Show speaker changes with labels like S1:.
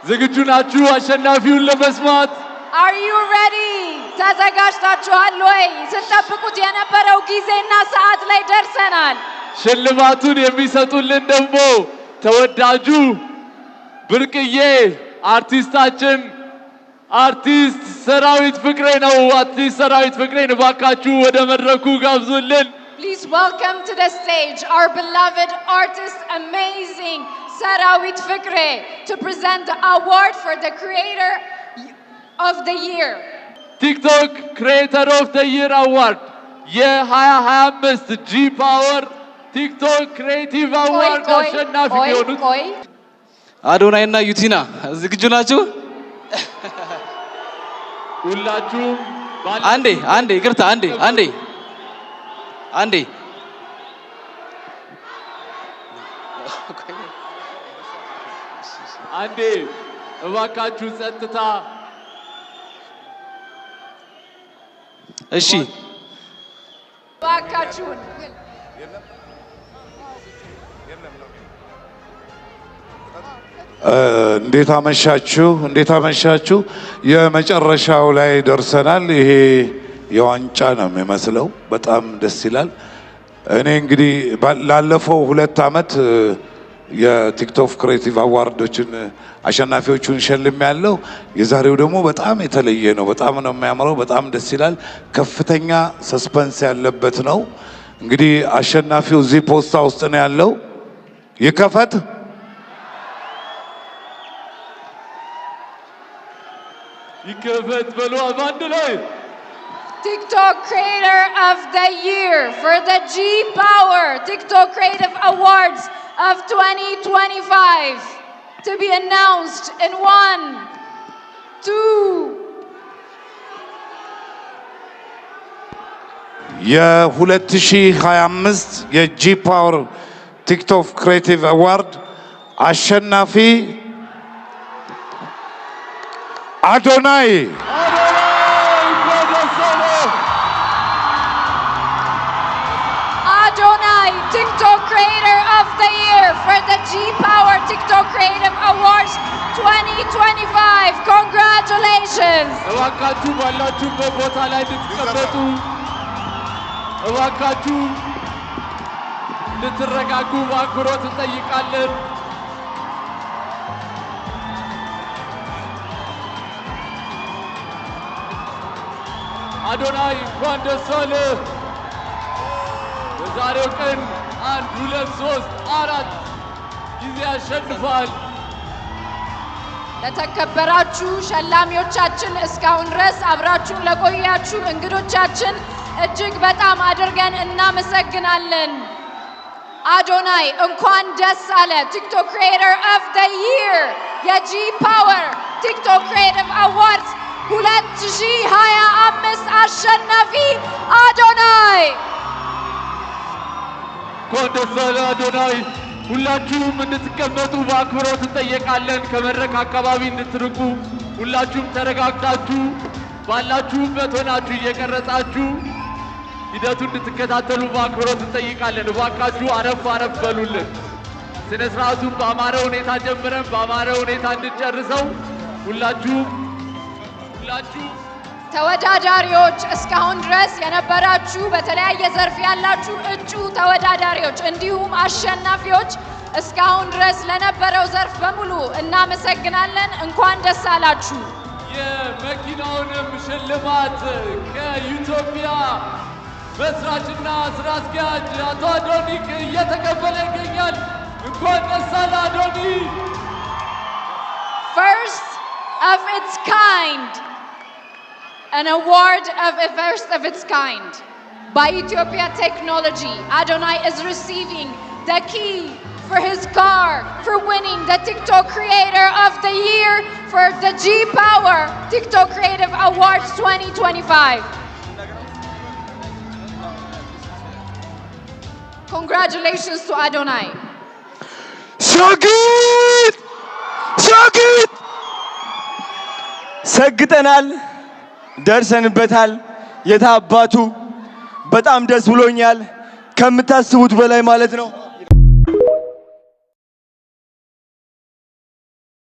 S1: ዝግጁ ናችሁ አሸናፊውን ለመስማት?
S2: Are you ready? ተዘጋጅታችኋል ወይ? ስንጠብቁት የነበረው ጊዜና ሰዓት ላይ ደርሰናል።
S1: ሽልማቱን የሚሰጡልን ደግሞ ተወዳጁ ብርቅዬ አርቲስታችን አርቲስት ሰራዊት ፍቅሬ ነው። አርቲስት ሰራዊት ፍቅሬን እባካችሁ ወደ መድረኩ ጋብዙልን።
S2: Please welcome to the stage our beloved artist, amazing Sarawit Fikre, to present the award for the Creator of the Year.
S1: TikTok Creator of the Year Award የ2025 G Power TikTok Creative Award አሸናፊ የሆኑት
S3: አዶናይና ዩቲና ዝግጁ ናችሁ?
S1: ሁላችሁም
S3: አንዴ ይቅርታ አንዴ
S1: እባካችሁ ጸጥታ።
S3: እሺ
S2: እባካችሁን
S4: እንዴት አመሻችሁ? የመጨረሻው ላይ ደርሰናል። ይሄ የዋንጫ ነው የሚመስለው። በጣም ደስ ይላል። እኔ እንግዲህ ላለፈው 2 ዓመት የቲክቶክ ክሬቲቭ አዋርዶችን አሸናፊዎቹን ሸልም ያለው የዛሬው ደግሞ በጣም የተለየ ነው። በጣም ነው የሚያምረው። በጣም ደስ ይላል። ከፍተኛ ሰስፐንስ ያለበት ነው። እንግዲህ አሸናፊው እዚህ ፖስታ ውስጥ ነው ያለው። ይከፈት
S1: በሉ አንድ ላይ
S2: TikTok Creator of the Year for the G Power TikTok Creative Awards of 2025 to be announced in 1, 2.
S4: የ2025 የጂ ፓወር ቲክቶክ ክሬቲቭ አዋርድ አሸናፊ አዶናይ
S2: TikTok Creator of the Year for the G Power TikTok Creative Awards 2025. Congratulations!
S1: እባካችሁ ባላችሁበት ቦታ ላይ እንድትቀመጡ፣ እባካችሁ እንድትረጋጉ በአክብሮት እንጠይቃለን። አዶናይ እንኳን ደስ አለህ። በዛሬው ቀን 1 2 3 4 ጊዜ አሸንፏል።
S2: ለተከበራችሁ ሸላሚዎቻችን፣ እስካሁን ድረስ አብራችሁን ለቆያችሁ እንግዶቻችን እጅግ በጣም አድርገን እናመሰግናለን። አዶናይ እንኳን ደስ አለ። ቲክቶክ ክሪኤተር ኦፍ ዘ ይር የጂ ፓወር ቲክቶክ ክሪኤቲቭ አዋርድስ 2025 አሸናፊ አዶናይ።
S1: እንኳን ደስ አለ አዶናይ። ሁላችሁም እንድትቀመጡ በአክብሮት እንጠይቃለን። ከመድረክ አካባቢ እንድትርቁ፣ ሁላችሁም ተረጋግታችሁ ባላችሁበት ሆናችሁ እየቀረጻችሁ ሂደቱን እንድትከታተሉ በአክብሮት እንጠይቃለን። እባካችሁ አረፍ አረፍ በሉልን። ስነ ስርዓቱን በአማረ ሁኔታ ጀምረን በአማረ ሁኔታ እንድንጨርሰው ሁላችሁ
S2: ተወዳዳሪዎች፣ እስካሁን ድረስ የነበራችሁ በተለያየ ዘርፍ ያላችሁ እጩ ተወዳዳሪዎች እንዲሁም አሸናፊዎች እስካሁን ድረስ ለነበረው ዘርፍ በሙሉ እናመሰግናለን። እንኳን ደስ አላችሁ።
S1: የመኪናውንም ሽልማት ከኢትዮጵያ መስራችና ስራ አስኪያጅ አቶ አዶኒክ እየተቀበለ ይገኛል። እንኳን ደስ አለ አዶኒ።
S2: First of its kind, an award of a first of its kind by Ethiopia Technology. Adonai is receiving the key for his car for winning the TikTok Creator of the Year for the G Power TikTok Creative Awards 2025. Congratulations to Adonai.
S3: ሸግት ሰግጠናል፣ ደርሰንበታል። የታባቱ በጣም ደስ ብሎኛል፣ ከምታስቡት በላይ ማለት ነው።